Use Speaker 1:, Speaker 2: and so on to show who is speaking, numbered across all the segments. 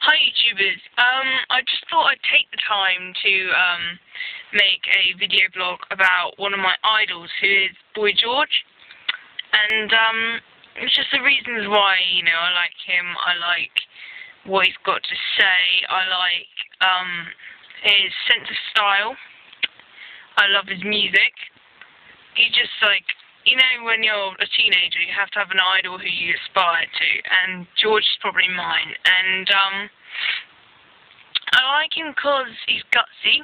Speaker 1: Hi YouTubers, I just thought I'd take the time to make a video blog about one of my idols, who is Boy George, and it's just the reasons why, I like him. I like what he's got to say. I like his sense of style. I love his music. He's just like, when you're a teenager, you have to have an idol who you aspire to, and George is probably mine. And I like him because he's gutsy.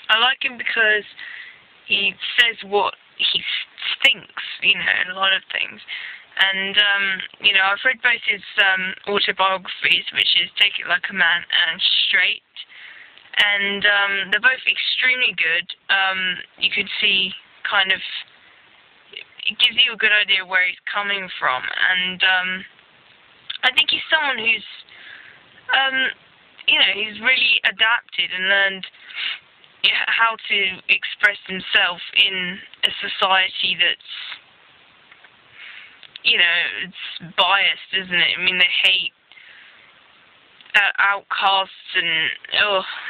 Speaker 1: I like him because he says what he thinks, a lot of things. And, I've read both his autobiographies, which is Take It Like a Man and Straight. And they're both extremely good. You could see it gives you a good idea where he's coming from, and I think he's someone who's, he's really adapted and learned how to express himself in a society that's, it's biased, isn't it? I mean, they hate outcasts, and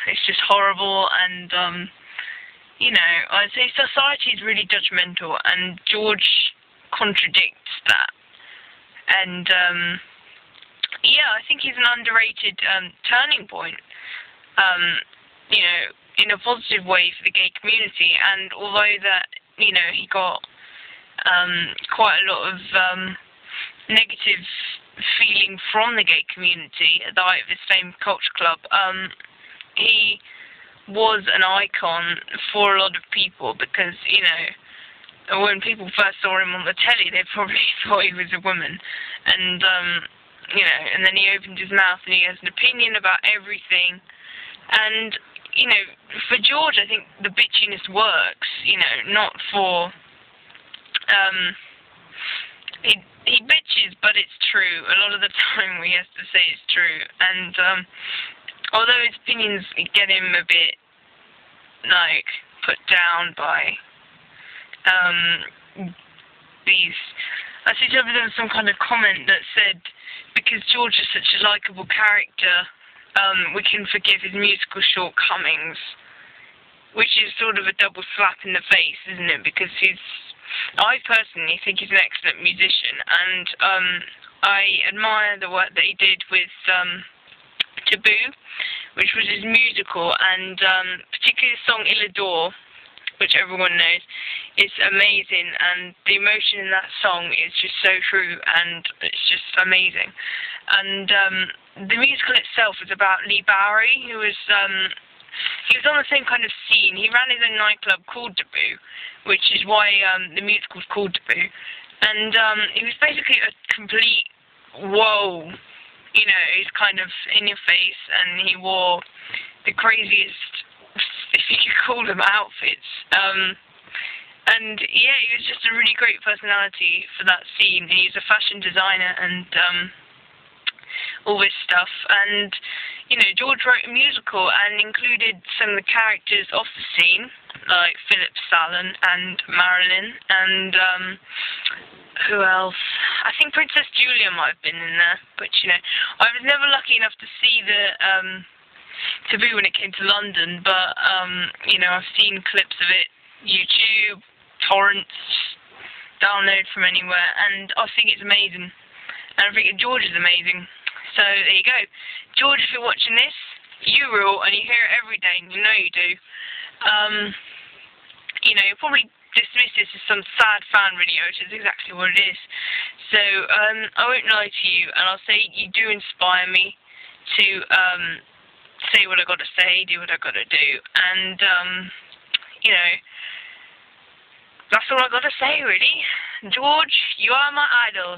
Speaker 1: it's just horrible, and I'd say society is really judgmental, and George contradicts that. And I think he's an underrated turning point, in a positive way for the gay community. And although that, he got quite a lot of negative feeling from the gay community at the height of his fame Culture Club, he was an icon for a lot of people, because, when people first saw him on the telly, they probably thought he was a woman. And, and then he opened his mouth and he has an opinion about everything. And, for George, I think the bitchiness works, not for, he bitches, but it's true. A lot of the time he has to say it's true. And, although his opinions get him a bit, put down by, I see there was some kind of comment that said, because George is such a likeable character, we can forgive his musical shortcomings, which is sort of a double slap in the face, isn't it? Because I personally think he's an excellent musician, and I admire the work that he did with Taboo, which was his musical, and particularly the song Illador, which everyone knows, is amazing, and the emotion in that song is just so true, and it's just amazing. And the musical itself is about Lee Bowery, who was he was on the same kind of scene. He ran his own nightclub called Taboo, which is why the musical's called Taboo, and he was basically a complete whoa. He's kind of in your face, and he wore the craziest, if you could call them, outfits. And he was just a really great personality for that scene. He's a fashion designer and all this stuff. And, George wrote a musical and included some of the characters off the scene, like Philip Sallon and Marilyn, and who else? I think Princess Julia might have been in there, but I was never lucky enough to see the Taboo when it came to London, but I've seen clips of it, YouTube, torrents, download from anywhere, and I think it's amazing, and I think George is amazing. So there you go, George. If you're watching this, you rule, and you hear it every day, and you know you do. You'll probably dismiss this as some sad fan video, which is exactly what it is. So I won't lie to you, and I'll say you do inspire me to say what I got to say, do what I got to do, and that's all I got to say, really. George, you are my idol.